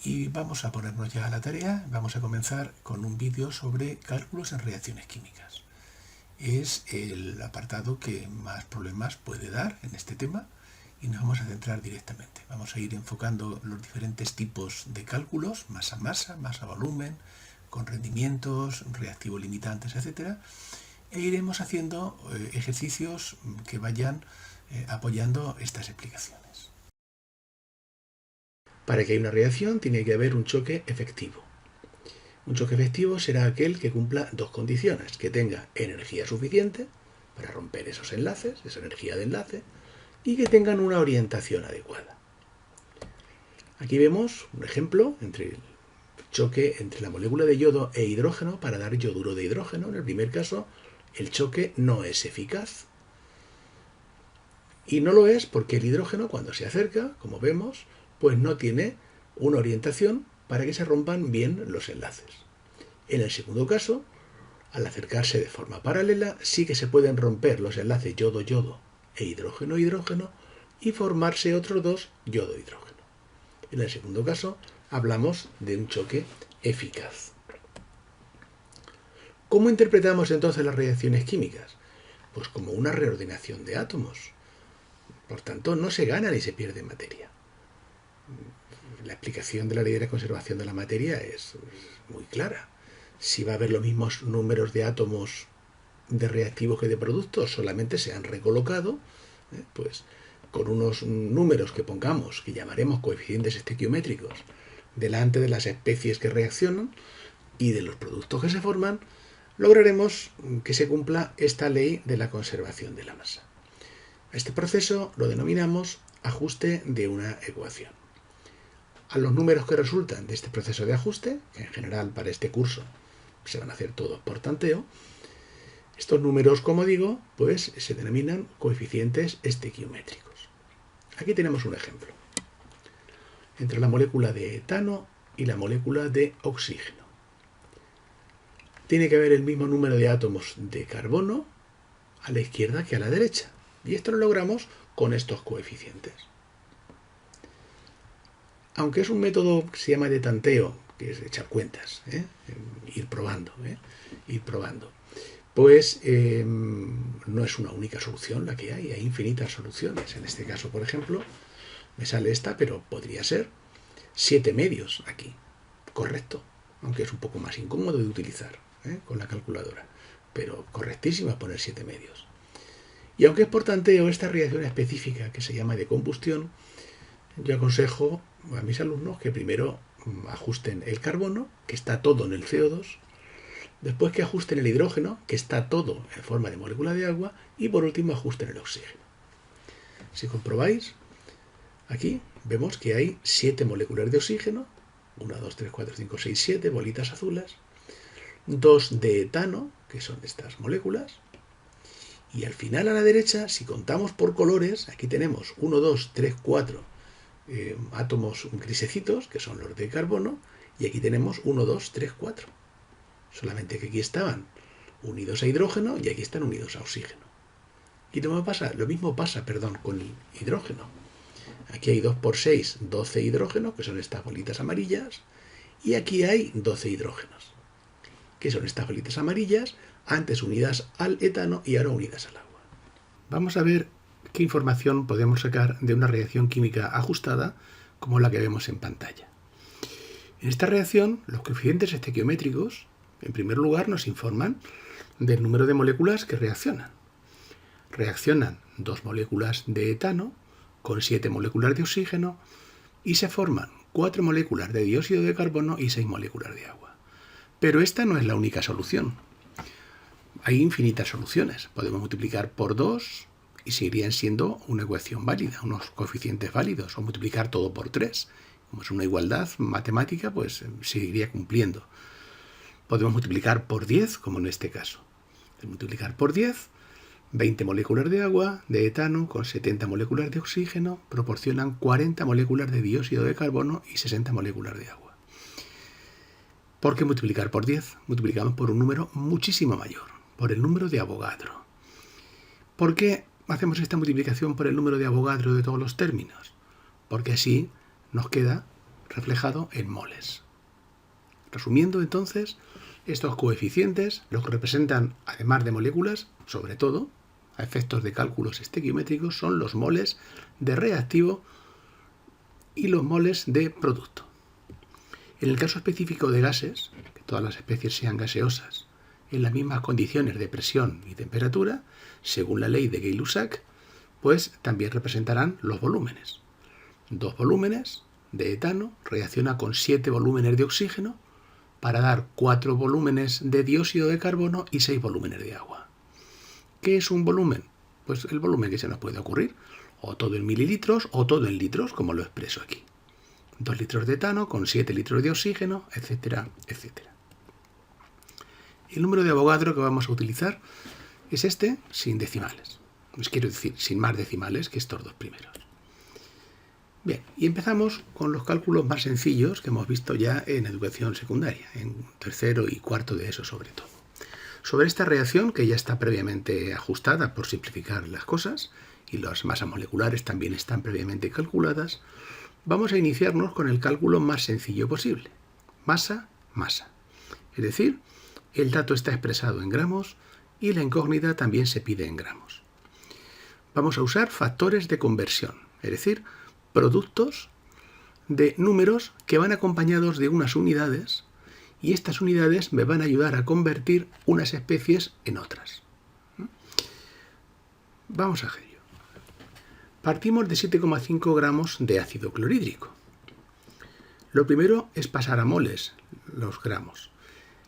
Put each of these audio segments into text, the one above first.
Y vamos a ponernos ya a la tarea. Vamos a comenzar con un vídeo sobre cálculos en reacciones químicas. Es el apartado que más problemas puede dar en este tema y nos vamos a centrar directamente. Vamos a ir enfocando los diferentes tipos de cálculos, masa-masa, masa-volumen, con rendimientos, reactivos limitantes, etc. E iremos haciendo ejercicios que vayan apoyando estas explicaciones. Para que haya una reacción tiene que haber un choque efectivo. Un choque efectivo será aquel que cumpla dos condiciones: que tenga energía suficiente para romper esos enlaces, esa energía de enlace, y que tengan una orientación adecuada. Aquí vemos un ejemplo entre el choque entre la molécula de yodo e hidrógeno para dar yoduro de hidrógeno. En el primer caso, el choque no es eficaz. Y no lo es porque el hidrógeno, cuando se acerca, como vemos, pues no tiene una orientación para que se rompan bien los enlaces. En el segundo caso, al acercarse de forma paralela, sí que se pueden romper los enlaces yodo-yodo e hidrógeno-hidrógeno y formarse otros dos yodo-hidrógeno. En el segundo caso, hablamos de un choque eficaz. ¿Cómo interpretamos entonces las reacciones químicas? Pues como una reordenación de átomos. Por tanto, no se gana ni se pierde materia. La explicación de la ley de la conservación de la materia es muy clara. Si va a haber los mismos números de átomos de reactivos que de productos, solamente se han recolocado, pues con unos números que pongamos, que llamaremos coeficientes estequiométricos, delante de las especies que reaccionan y de los productos que se forman, lograremos que se cumpla esta ley de la conservación de la masa. Este proceso lo denominamos ajuste de una ecuación. A los números que resultan de este proceso de ajuste, que en general para este curso se van a hacer todos por tanteo, estos números, como digo, pues se denominan coeficientes estequiométricos. Aquí tenemos un ejemplo. Entre la molécula de etano y la molécula de oxígeno. Tiene que haber el mismo número de átomos de carbono a la izquierda que a la derecha. Y esto lo logramos con estos coeficientes. Aunque es un método que se llama de tanteo, que es echar cuentas, ir probando, pues no es una única solución la que hay infinitas soluciones. En este caso, por ejemplo, me sale esta, pero podría ser 7 medios aquí, correcto, aunque es un poco más incómodo de utilizar con la calculadora, pero correctísima poner 7 medios. Y aunque es por tanteo, esta reacción específica que se llama de combustión, yo aconsejo a mis alumnos que primero ajusten el carbono, que está todo en el CO2, después que ajusten el hidrógeno, que está todo en forma de molécula de agua, y por último ajusten el oxígeno. Si comprobáis, aquí vemos que hay 7 moléculas de oxígeno, 1, 2, 3, 4, 5, 6, 7 bolitas azules, 2 de etano, que son estas moléculas, y al final a la derecha, si contamos por colores, aquí tenemos 1, 2, 3, 4 átomos grisecitos, que son los de carbono, y aquí tenemos 1, 2, 3, 4. Solamente que aquí estaban unidos a hidrógeno y aquí están unidos a oxígeno. Y lo mismo pasa con el hidrógeno. Aquí hay 2 por 6, 12 hidrógenos, que son estas bolitas amarillas, y aquí hay 12 hidrógenos, que son estas bolitas amarillas, antes unidas al etano y ahora unidas al agua. Vamos a ver qué información podemos sacar de una reacción química ajustada como la que vemos en pantalla. En esta reacción, los coeficientes estequiométricos, en primer lugar, nos informan del número de moléculas que reaccionan. Reaccionan 2 moléculas de etano con 7 moléculas de oxígeno y se forman 4 moléculas de dióxido de carbono y 6 moléculas de agua. Pero esta no es la única solución. Hay infinitas soluciones. Podemos multiplicar por 2 y seguirían siendo una ecuación válida, unos coeficientes válidos, o multiplicar todo por 3. Como es una igualdad matemática, pues seguiría cumpliendo. Podemos multiplicar por 10, como en este caso. Multiplicar por 10, 20 moléculas de agua, de etano, con 70 moléculas de oxígeno, proporcionan 40 moléculas de dióxido de carbono y 60 moléculas de agua. ¿Por qué multiplicar por 10? Multiplicamos por un número muchísimo mayor, por el número de Avogadro. ¿Por qué hacemos esta multiplicación por el número de Avogadro de todos los términos? Porque así nos queda reflejado en moles. Resumiendo entonces, estos coeficientes, lo que representan, además de moléculas, sobre todo, a efectos de cálculos estequiométricos, son los moles de reactivo y los moles de producto. En el caso específico de gases, que todas las especies sean gaseosas, en las mismas condiciones de presión y temperatura, según la ley de Gay-Lussac, pues también representarán los volúmenes. 2 volúmenes de etano reacciona con 7 volúmenes de oxígeno para dar 4 volúmenes de dióxido de carbono y 6 volúmenes de agua. ¿Qué es un volumen? Pues el volumen que se nos puede ocurrir, o todo en mililitros o todo en litros, como lo expreso aquí. 2 litros de etano con 7 litros de oxígeno, etcétera, etcétera. El número de Avogadro que vamos a utilizar es este sin decimales. Pues quiero decir, sin más decimales que estos dos primeros. Bien, y empezamos con los cálculos más sencillos que hemos visto ya en educación secundaria, en tercero y cuarto de eso sobre todo. Sobre esta reacción, que ya está previamente ajustada por simplificar las cosas, y las masas moleculares también están previamente calculadas, vamos a iniciarnos con el cálculo más sencillo posible. Masa, masa. Es decir, el dato está expresado en gramos y la incógnita también se pide en gramos. Vamos a usar factores de conversión, es decir, productos de números que van acompañados de unas unidades y estas unidades me van a ayudar a convertir unas especies en otras. Vamos a ello. Partimos de 7,5 gramos de ácido clorhídrico. Lo primero es pasar a moles los gramos.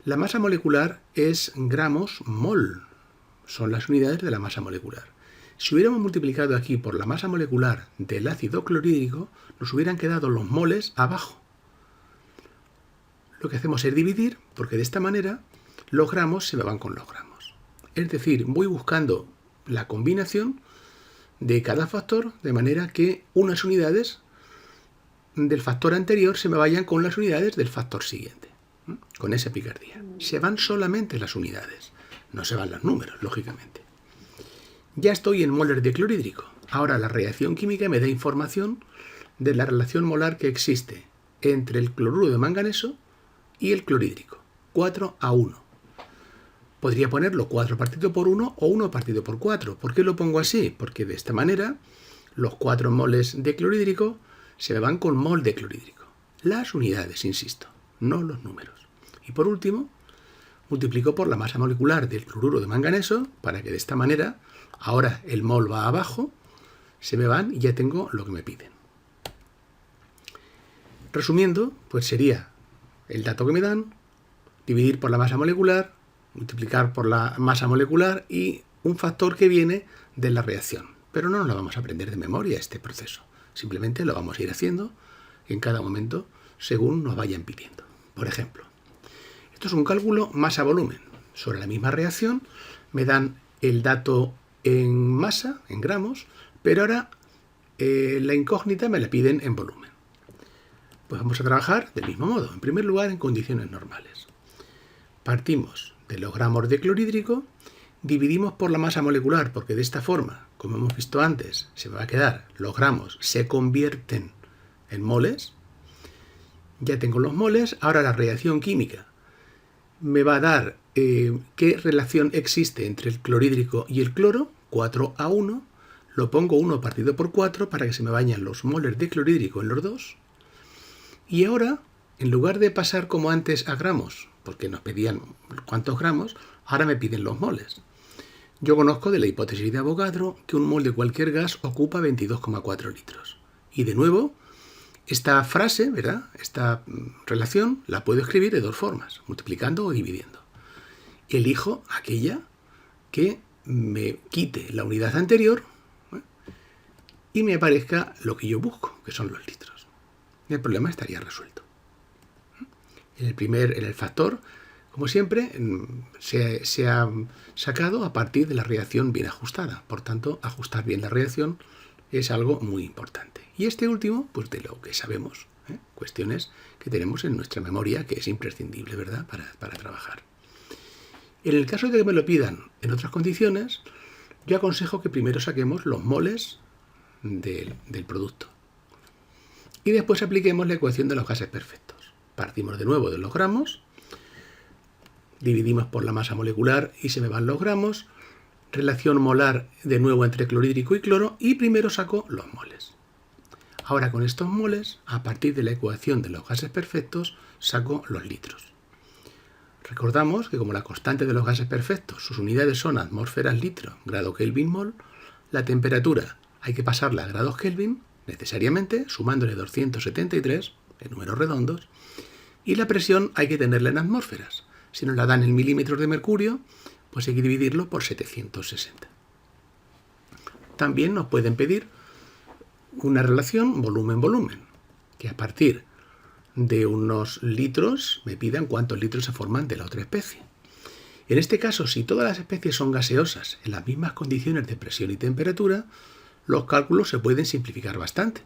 La masa molecular es gramos mol, son las unidades de la masa molecular. Si hubiéramos multiplicado aquí por la masa molecular del ácido clorhídrico, nos hubieran quedado los moles abajo. Lo que hacemos es dividir, porque de esta manera los gramos se me van con los gramos. Es decir, voy buscando la combinación de cada factor, de manera que unas unidades del factor anterior se me vayan con las unidades del factor siguiente. Con esa picardía. Se van solamente las unidades, no se van los números, lógicamente. Ya estoy en moles de clorhídrico. Ahora la reacción química me da información de la relación molar que existe entre el cloruro de manganeso y el clorhídrico. 4:1. Podría ponerlo 4 partido por 1 o 1 partido por 4. ¿Por qué lo pongo así? Porque de esta manera los 4 moles de clorhídrico se me van con mol de clorhídrico. Las unidades, insisto, no los números. Y por último, multiplico por la masa molecular del cloruro de manganeso para que de esta manera, ahora el mol va abajo, se me van y ya tengo lo que me piden. Resumiendo, pues sería el dato que me dan, dividir por la masa molecular, multiplicar por la masa molecular y un factor que viene de la reacción. Pero no nos lo vamos a aprender de memoria este proceso. Simplemente lo vamos a ir haciendo en cada momento según nos vayan pidiendo. Por ejemplo, esto es un cálculo masa-volumen. Sobre la misma reacción me dan el dato en masa, en gramos, pero ahora la incógnita me la piden en volumen. Pues vamos a trabajar del mismo modo. En primer lugar, en condiciones normales. Partimos de los gramos de clorhídrico, dividimos por la masa molecular, porque de esta forma, como hemos visto antes, se me va a quedar, los gramos se convierten en moles. Ya tengo los moles, ahora la reacción química me va a dar qué relación existe entre el clorhídrico y el cloro, 4:1, lo pongo 1 partido por 4 para que se me vayan los moles de clorhídrico en los dos. Y ahora, en lugar de pasar como antes a gramos, porque nos pedían cuántos gramos, ahora me piden los moles. Yo conozco de la hipótesis de Avogadro que un mol de cualquier gas ocupa 22,4 litros. Y de nuevo, esta frase, ¿verdad? Esta relación la puedo escribir de dos formas, multiplicando o dividiendo. Elijo aquella que me quite la unidad anterior y me aparezca lo que yo busco, que son los litros. El problema estaría resuelto. En el factor, como siempre, se ha sacado a partir de la reacción bien ajustada. Por tanto, ajustar bien la reacción es algo muy importante. Y este último, pues de lo que sabemos, cuestiones que tenemos en nuestra memoria, que es imprescindible, ¿verdad?, para trabajar. En el caso de que me lo pidan en otras condiciones, yo aconsejo que primero saquemos los moles del producto. Y después apliquemos la ecuación de los gases perfectos. Partimos de nuevo de los gramos, dividimos por la masa molecular y se me van los gramos, relación molar de nuevo entre clorhídrico y cloro, y primero saco los moles. Ahora con estos moles, a partir de la ecuación de los gases perfectos, saco los litros. Recordamos que como la constante de los gases perfectos, sus unidades son atmósferas litro, grado Kelvin mol, la temperatura hay que pasarla a grados Kelvin, necesariamente, sumándole 273, en números redondos, y la presión hay que tenerla en atmósferas. Si nos la dan en milímetros de mercurio, pues hay que dividirlo por 760. También nos pueden pedir una relación volumen-volumen, que a partir de unos litros me pidan cuántos litros se forman de la otra especie. En este caso, si todas las especies son gaseosas en las mismas condiciones de presión y temperatura, los cálculos se pueden simplificar bastante.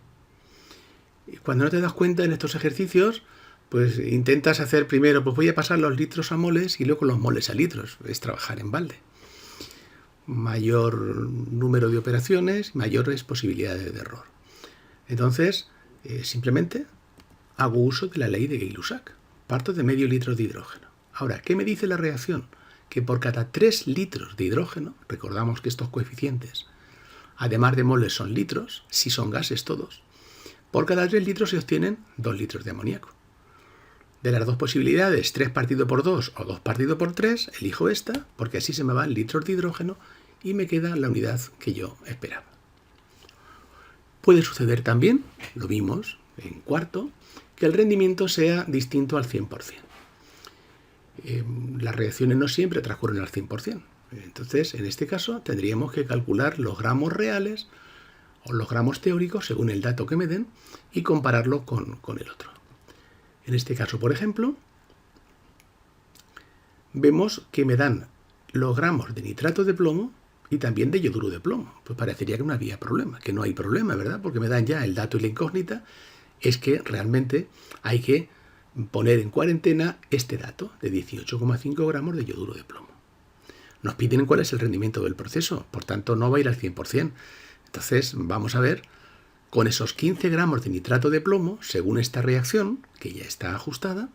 Cuando no te das cuenta en estos ejercicios, pues intentas hacer primero, pues voy a pasar los litros a moles y luego los moles a litros. Es trabajar en balde. Mayor número de operaciones, mayores posibilidades de error. Entonces, simplemente hago uso de la ley de Gay-Lussac. Parto de medio litro de hidrógeno. Ahora, ¿qué me dice la reacción? Que por cada 3 litros de hidrógeno, recordamos que estos coeficientes, además de moles, son litros, si son gases todos, por cada 3 litros se obtienen 2 litros de amoníaco. De las dos posibilidades, 3 partido por 2 o 2 partido por 3, elijo esta, porque así se me van litros de hidrógeno y me queda la unidad que yo esperaba. Puede suceder también, lo vimos en cuarto, que el rendimiento sea distinto al 100%. Las reacciones no siempre transcurren al 100%. Entonces, en este caso, tendríamos que calcular los gramos reales o los gramos teóricos según el dato que me den y compararlo con el otro. En este caso, por ejemplo, vemos que me dan los gramos de nitrato de plomo y también de yoduro de plomo. Pues parecería que no había problema, que no hay problema, ¿verdad? Porque me dan ya el dato y la incógnita. Es que realmente hay que poner en cuarentena este dato de 18,5 gramos de yoduro de plomo. Nos piden cuál es el rendimiento del proceso, por tanto no va a ir al 100%. Entonces vamos a ver, con esos 15 gramos de nitrato de plomo, según esta reacción, que ya está ajustada,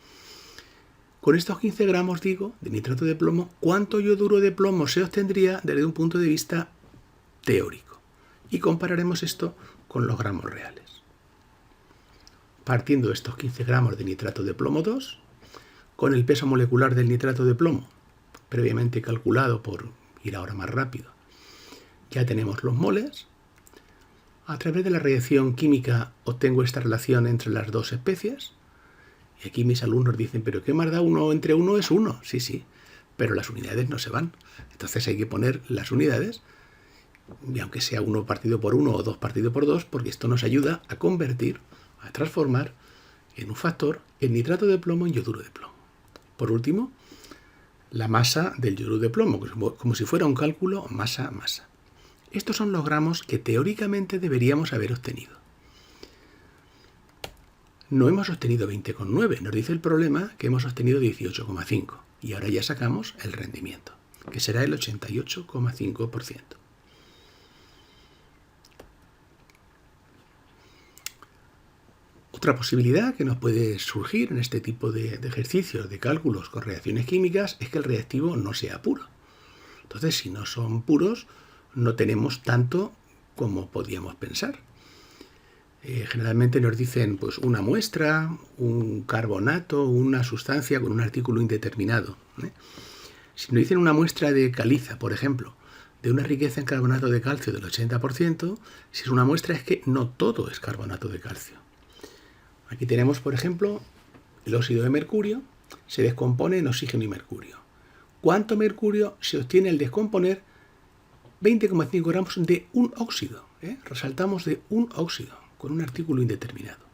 con estos 15 gramos, digo, de nitrato de plomo, ¿cuánto yoduro de plomo se obtendría desde un punto de vista teórico? Y compararemos esto con los gramos reales. Partiendo de estos 15 gramos de nitrato de plomo 2, con el peso molecular del nitrato de plomo, previamente calculado por ir ahora más rápido, ya tenemos los moles. A través de la reacción química obtengo esta relación entre las dos especies. Y aquí mis alumnos dicen, ¿pero qué más da 1 entre 1 es 1? Sí, sí, pero las unidades no se van. Entonces hay que poner las unidades, y aunque sea 1 partido por 1 o 2 partido por 2, porque esto nos ayuda a convertir, a transformar en un factor el nitrato de plomo en yoduro de plomo. Por último, la masa del yoduro de plomo, como si fuera un cálculo masa-masa. Estos son los gramos que teóricamente deberíamos haber obtenido. No hemos obtenido 20,9, nos dice el problema que hemos obtenido 18,5. Y ahora ya sacamos el rendimiento, que será el 88,5%. Otra posibilidad que nos puede surgir en este tipo de ejercicios de cálculos con reacciones químicas es que el reactivo no sea puro. Entonces, si no son puros, no tenemos tanto como podíamos pensar. Generalmente nos dicen pues una muestra, un carbonato, una sustancia con un artículo indeterminado. Si nos dicen una muestra de caliza, por ejemplo, de una riqueza en carbonato de calcio del 80%, si es una muestra es que no todo es carbonato de calcio. Aquí tenemos, por ejemplo, el óxido de mercurio, se descompone en oxígeno y mercurio. ¿Cuánto mercurio se obtiene al descomponer 20,5 gramos de un óxido? Resaltamos de un óxido, con un artículo indeterminado.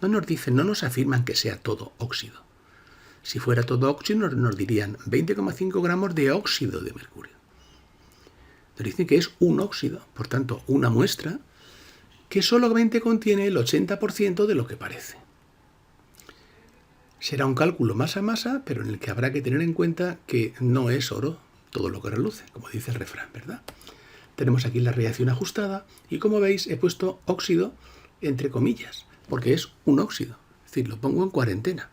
No nos dicen, no nos afirman que sea todo óxido. Si fuera todo óxido, nos dirían 20,5 gramos de óxido de mercurio. Nos dicen que es un óxido, por tanto, una muestra que solamente contiene el 80% de lo que parece. Será un cálculo masa-masa, pero en el que habrá que tener en cuenta que no es oro todo lo que reluce, como dice el refrán, ¿verdad? Tenemos aquí la reacción ajustada y como veis he puesto óxido entre comillas. porque es un óxido. Es decir, lo pongo en cuarentena.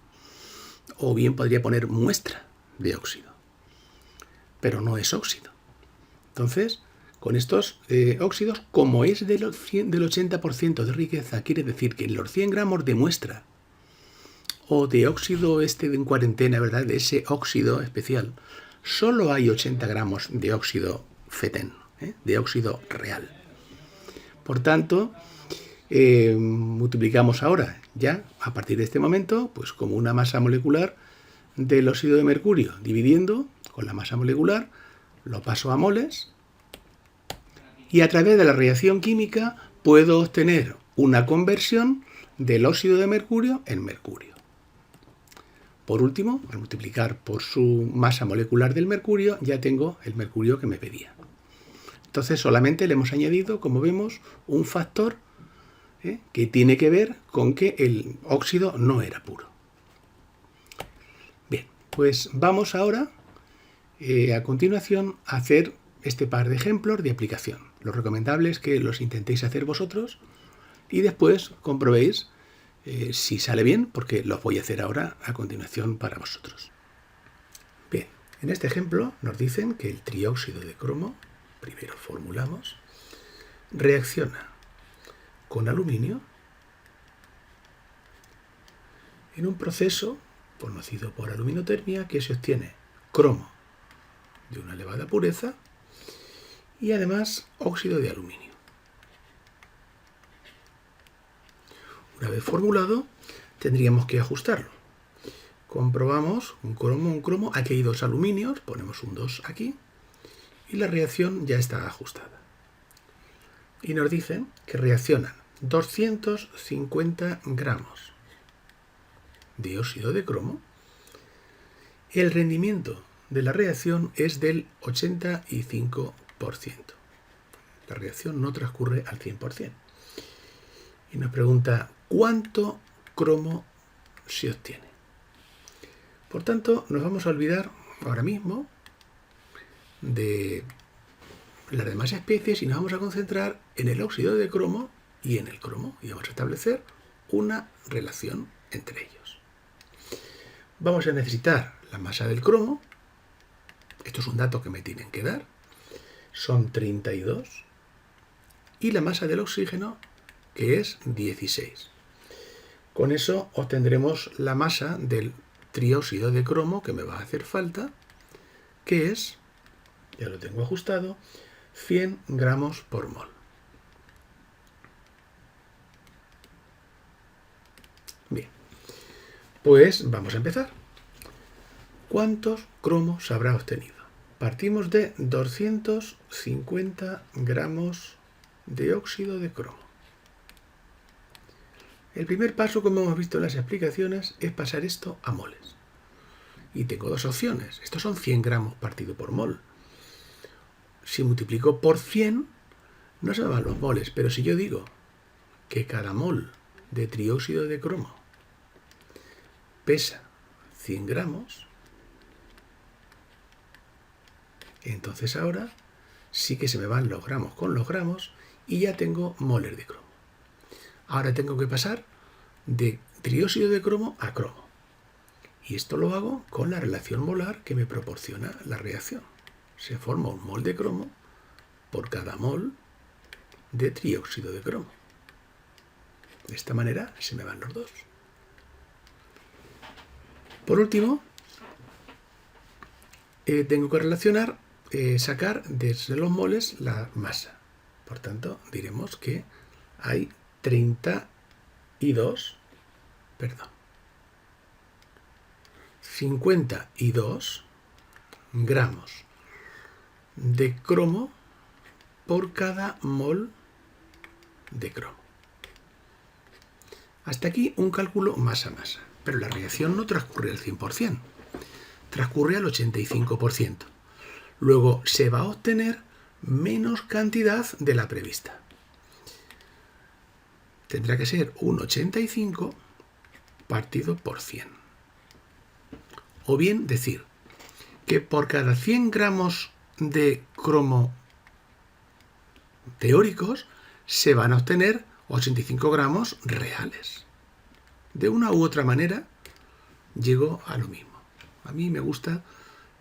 O bien podría poner muestra de óxido. Pero no es óxido. Entonces, con estos óxidos, como es del 80% de riqueza, quiere decir que en los 100 gramos de muestra o de óxido en cuarentena, ¿verdad? De ese óxido especial, solo hay 80 gramos de óxido fetén, de óxido real. Por tanto, multiplicamos ahora, ya a partir de este momento, pues como una masa molecular del óxido de mercurio, dividiendo con la masa molecular, lo paso a moles, y a través de la reacción química puedo obtener una conversión del óxido de mercurio en mercurio. Por último, al multiplicar por su masa molecular del mercurio, ya tengo el mercurio que me pedía. Entonces solamente le hemos añadido, como vemos, un factor que tiene que ver con que el óxido no era puro. Bien, pues vamos ahora, a continuación, a hacer este par de ejemplos de aplicación. Lo recomendable es que los intentéis hacer vosotros y después comprobéis si sale bien, porque los voy a hacer ahora a continuación para vosotros. Bien, en este ejemplo nos dicen que el trióxido de cromo, primero formulamos, reacciona con aluminio en un proceso conocido por aluminotermia, que se obtiene cromo de una elevada pureza y además óxido de aluminio. Una vez formulado, tendríamos que ajustarlo. Comprobamos un cromo, aquí hay dos aluminios, ponemos un 2 aquí, y la reacción ya está ajustada. Y nos dicen que reaccionan 250 gramos de óxido de cromo. El rendimiento de la reacción es del 85%. La reacción no transcurre al 100%. Y nos pregunta cuánto cromo se obtiene. Por tanto, nos vamos a olvidar ahora mismo de las demás especies y nos vamos a concentrar en el óxido de cromo y en el cromo. Y vamos a establecer una relación entre ellos. Vamos a necesitar la masa del cromo. Esto es un dato que me tienen que dar. Son 32. Y la masa del oxígeno, que es 16. Con eso obtendremos la masa del trióxido de cromo que me va a hacer falta, que es, ya lo tengo ajustado, 100 gramos por mol. Bien, pues vamos a empezar. ¿Cuántos cromos habrá obtenido? Partimos de 250 gramos de óxido de cromo. El primer paso, como hemos visto en las explicaciones, es pasar esto a moles. Y tengo dos opciones. Estos son 100 gramos partido por mol. Si multiplico por 100, no se me van los moles, pero si yo digo que cada mol de trióxido de cromo pesa 100 gramos, entonces ahora sí que se me van los gramos con los gramos y ya tengo moles de cromo. Ahora tengo que pasar de trióxido de cromo a cromo. Y esto lo hago con la relación molar que me proporciona la reacción. Se forma un mol de cromo por cada mol de trióxido de cromo. De esta manera se me van los dos. Por último, tengo que relacionar, sacar desde los moles la masa. Por tanto, diremos que hay 52 gramos de cromo por cada mol de cromo. Hasta aquí un cálculo masa-masa, pero la reacción no transcurre al 100%, transcurre al 85%. Luego se va a obtener menos cantidad de la prevista. Tendrá que ser un 85 partido por 100. O bien decir que por cada 100 gramos de cromo teóricos se van a obtener 85 gramos reales. De una u otra manera, llego a lo mismo. A mí me gusta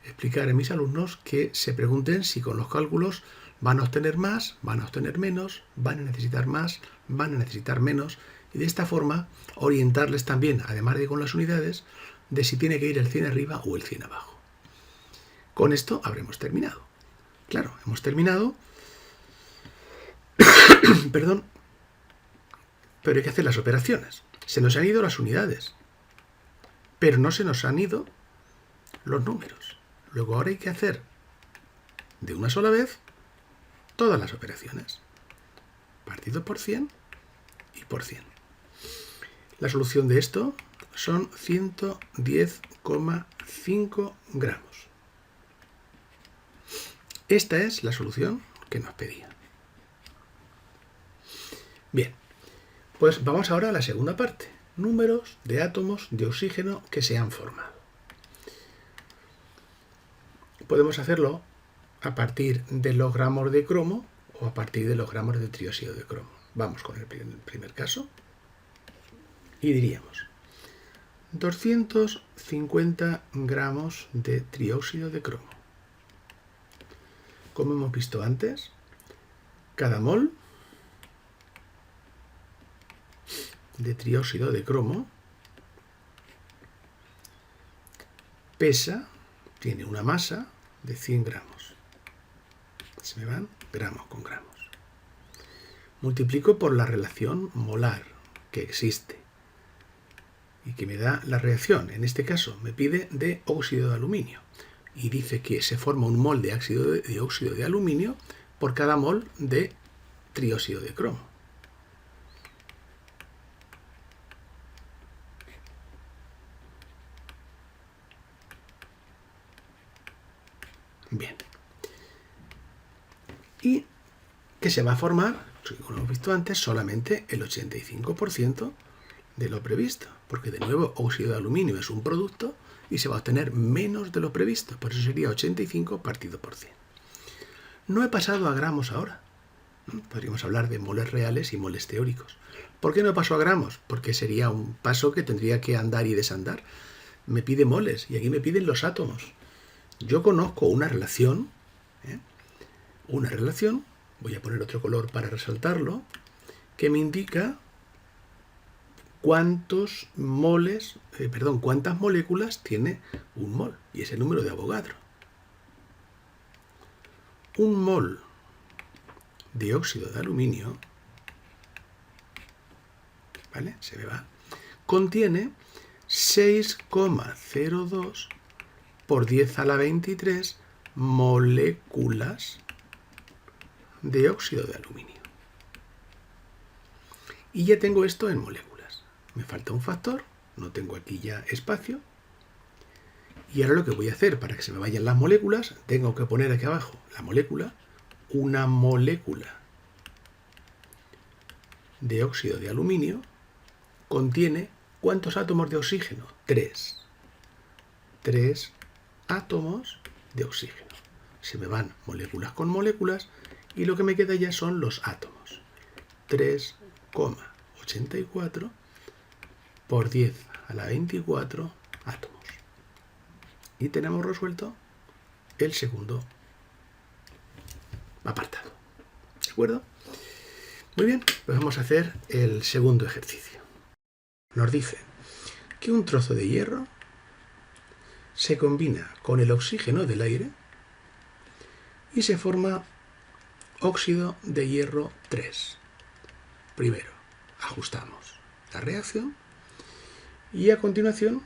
explicar a mis alumnos que se pregunten si con los cálculos van a obtener más, van a obtener menos, van a necesitar más, van a necesitar menos, y de esta forma orientarles también, además de con las unidades, de si tiene que ir el 100 arriba o el 100 abajo. Con esto habremos terminado. Claro, hemos terminado, perdón, pero hay que hacer las operaciones. Se nos han ido las unidades, pero no se nos han ido los números. Luego ahora hay que hacer de una sola vez todas las operaciones. Partido por 100 y por 100. La solución de esto son 110,5 gramos. Esta es la solución que nos pedía. Bien, pues vamos ahora a la segunda parte. Números de átomos de oxígeno que se han formado. Podemos hacerlo a partir de los gramos de cromo o a partir de los gramos de trióxido de cromo. Vamos con el primer caso. Y diríamos 250 gramos de trióxido de cromo. Como hemos visto antes, cada mol de trióxido de cromo pesa, tiene una masa de 100 gramos. Se me van gramos con gramos. Multiplico por la relación molar que existe y que me da la reacción. En este caso me pide de óxido de aluminio y dice que se forma un mol de óxido de aluminio por cada mol de trióxido de cromo. Bien. Y que se va a formar, como hemos visto antes, solamente el 85% de lo previsto, porque de nuevo óxido de aluminio es un producto y se va a obtener menos de lo previsto, por eso sería 85 partido por 100. No he pasado a gramos ahora. Podríamos hablar de moles reales y moles teóricos. ¿Por qué no paso a gramos? Porque sería un paso que tendría que andar y desandar. Me pide moles y aquí me piden los átomos. Yo conozco una relación, voy a poner otro color para resaltarlo, que me indica cuántas moléculas tiene un mol, y es el número de Avogadro. Un mol de óxido de aluminio, ¿vale? Se me va, contiene 6,02 por 10 a la 23 moléculas de óxido de aluminio. Y ya tengo esto en moléculas. Me falta un factor, no tengo aquí ya espacio. Y ahora lo que voy a hacer para que se me vayan las moléculas, tengo que poner aquí abajo la molécula, una molécula de óxido de aluminio contiene ¿cuántos átomos de oxígeno? 3. 3 átomos de oxígeno. Se me van moléculas con moléculas y lo que me queda ya son los átomos. 3,84 por 10 a la 24 átomos. Y tenemos resuelto el segundo apartado. ¿De acuerdo? Muy bien, pues vamos a hacer el segundo ejercicio. Nos dice que un trozo de hierro se combina con el oxígeno del aire y se forma óxido de hierro 3. Primero, ajustamos la reacción y a continuación,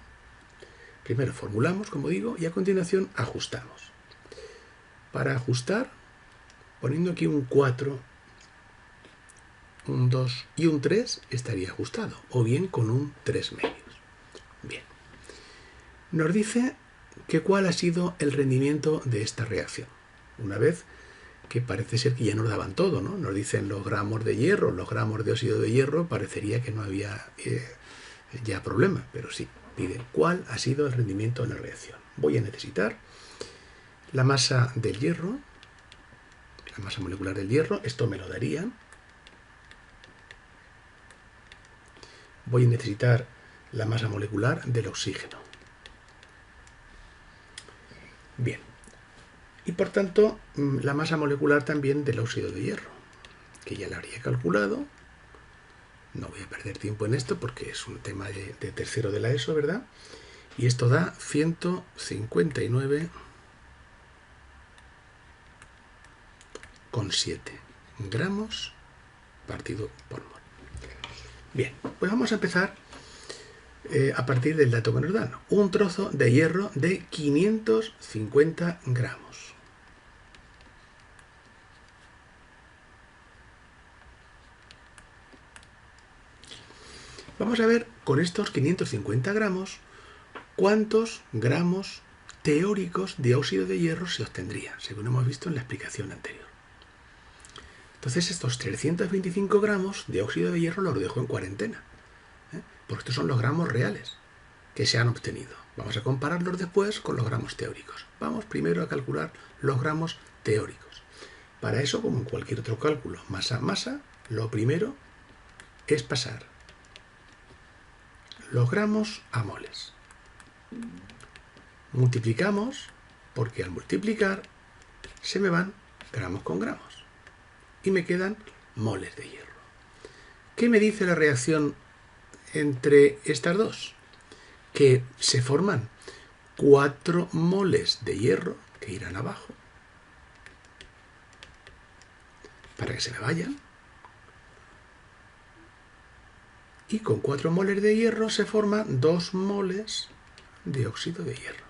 primero formulamos, como digo, y a continuación ajustamos. Para ajustar, poniendo aquí un 4, un 2 y un 3 estaría ajustado, o bien con un 3 medios. Bien. Nos dice que cuál ha sido el rendimiento de esta reacción. Una vez que parece ser que ya nos daban todo, ¿no? Nos dicen los gramos de hierro, los gramos de óxido de hierro, parecería que no había ya problema, pero sí, pide cuál ha sido el rendimiento de la reacción. Voy a necesitar la masa del hierro, la masa molecular del hierro, esto me lo darían, voy a necesitar la masa molecular del oxígeno. Bien. Y por tanto, la masa molecular también del óxido de hierro, que ya la habría calculado. No voy a perder tiempo en esto porque es un tema de tercero de la ESO, ¿verdad? Y esto da 159,7 gramos partido por mol. Bien, pues vamos a empezar a partir del dato que nos dan. Un trozo de hierro de 550 gramos. Vamos a ver con estos 550 gramos cuántos gramos teóricos de óxido de hierro se obtendría, según hemos visto en la explicación anterior. Entonces estos 325 gramos de óxido de hierro los dejo en cuarentena, porque estos son los gramos reales que se han obtenido. Vamos a compararlos después con los gramos teóricos. Vamos primero a calcular los gramos teóricos. Para eso, como en cualquier otro cálculo masa-masa, lo primero es pasar los gramos a moles. Multiplicamos, porque al multiplicar se me van gramos con gramos y me quedan moles de hierro. ¿Qué me dice la reacción entre estas dos? Que se forman 4 moles de hierro que irán abajo para que se me vayan. Y con 4 moles de hierro se forman 2 moles de óxido de hierro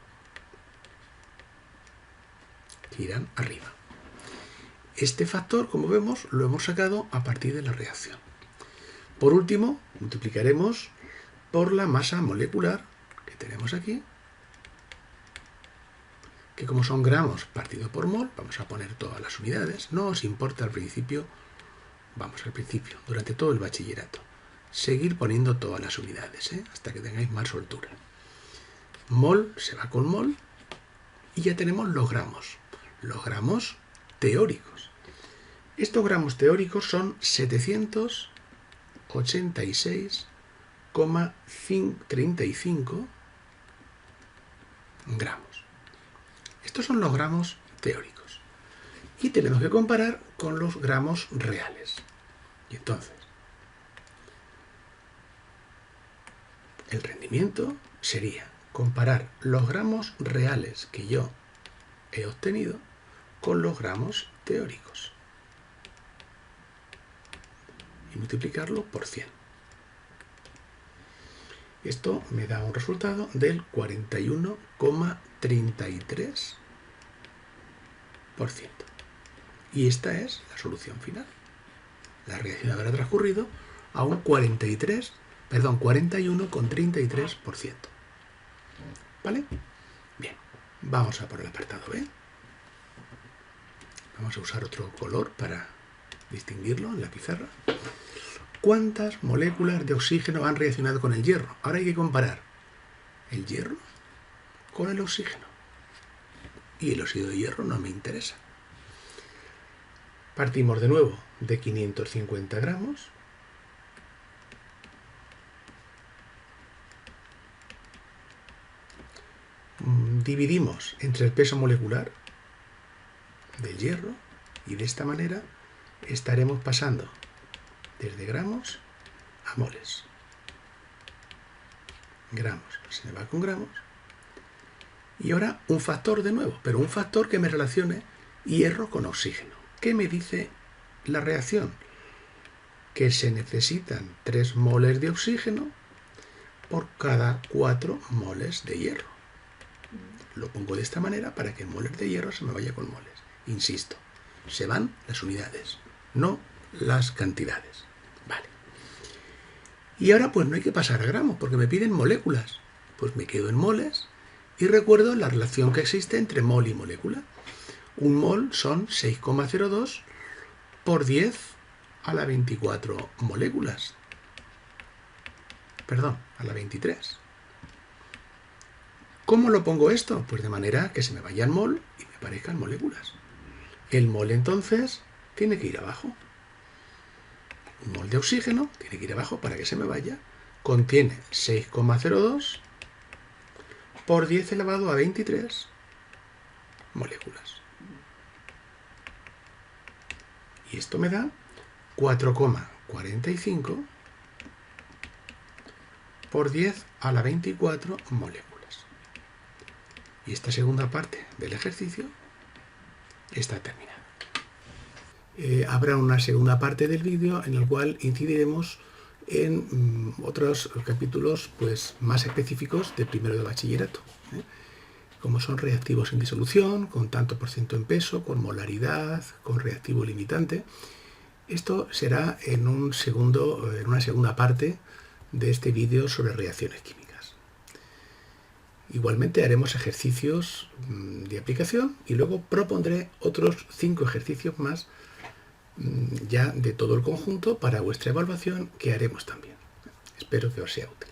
que irán arriba. Este factor, como vemos, lo hemos sacado a partir de la reacción. Por último, multiplicaremos por la masa molecular que tenemos aquí, que como son gramos partido por mol, vamos a poner todas las unidades. No os importa al principio, durante todo el bachillerato, seguir poniendo todas las unidades, hasta que tengáis más soltura. Mol se va con mol y ya tenemos los gramos teóricos. Estos gramos teóricos son 786,35 gramos. Estos son los gramos teóricos. Y tenemos que comparar con los gramos reales. Y entonces, el rendimiento sería comparar los gramos reales que yo he obtenido con los gramos teóricos y multiplicarlo por 100. Esto me da un resultado del 41,33%. Y esta es la solución final. La reacción habrá transcurrido a un 41,33%. ¿Vale? Bien, vamos a por el apartado B. Vamos a usar otro color para distinguirlo en la pizarra. ¿Cuántas moléculas de oxígeno han reaccionado con el hierro? Ahora hay que comparar el hierro con el oxígeno. Y el óxido de hierro no me interesa. Partimos de nuevo de 550 gramos. Dividimos entre el peso molecular del hierro y de esta manera estaremos pasando desde gramos a moles. Gramos se me va con gramos. Y ahora un factor de nuevo, pero un factor que me relacione hierro con oxígeno. ¿Qué me dice la reacción? Que se necesitan 3 moles de oxígeno por cada 4 moles de hierro. Lo pongo de esta manera para que moles de hierro se me vaya con moles. Insisto, se van las unidades, no las cantidades. Vale. Y ahora pues no hay que pasar a gramos, porque me piden moléculas. Pues me quedo en moles y recuerdo la relación que existe entre mol y molécula. Un mol son 6,02 por 10 a la 24 moléculas. Perdón, a la 23. ¿Cómo lo pongo esto? Pues de manera que se me vaya el mol y me parezcan moléculas. El mol entonces tiene que ir abajo. Un mol de oxígeno tiene que ir abajo para que se me vaya contiene 6,02 por 10 elevado a 23 moléculas. Y esto me da 4,45 por 10 a la 24 moléculas. Y esta segunda parte del ejercicio está terminada. Habrá una segunda parte del vídeo en el cual incidiremos en otros capítulos pues, más específicos de primero de bachillerato, como son reactivos en disolución, con tanto por ciento en peso, con molaridad, con reactivo limitante. Esto será en una segunda parte de este vídeo sobre reacciones químicas. Igualmente haremos ejercicios de aplicación y luego propondré otros 5 ejercicios más ya de todo el conjunto para vuestra evaluación que haremos también. Espero que os sea útil.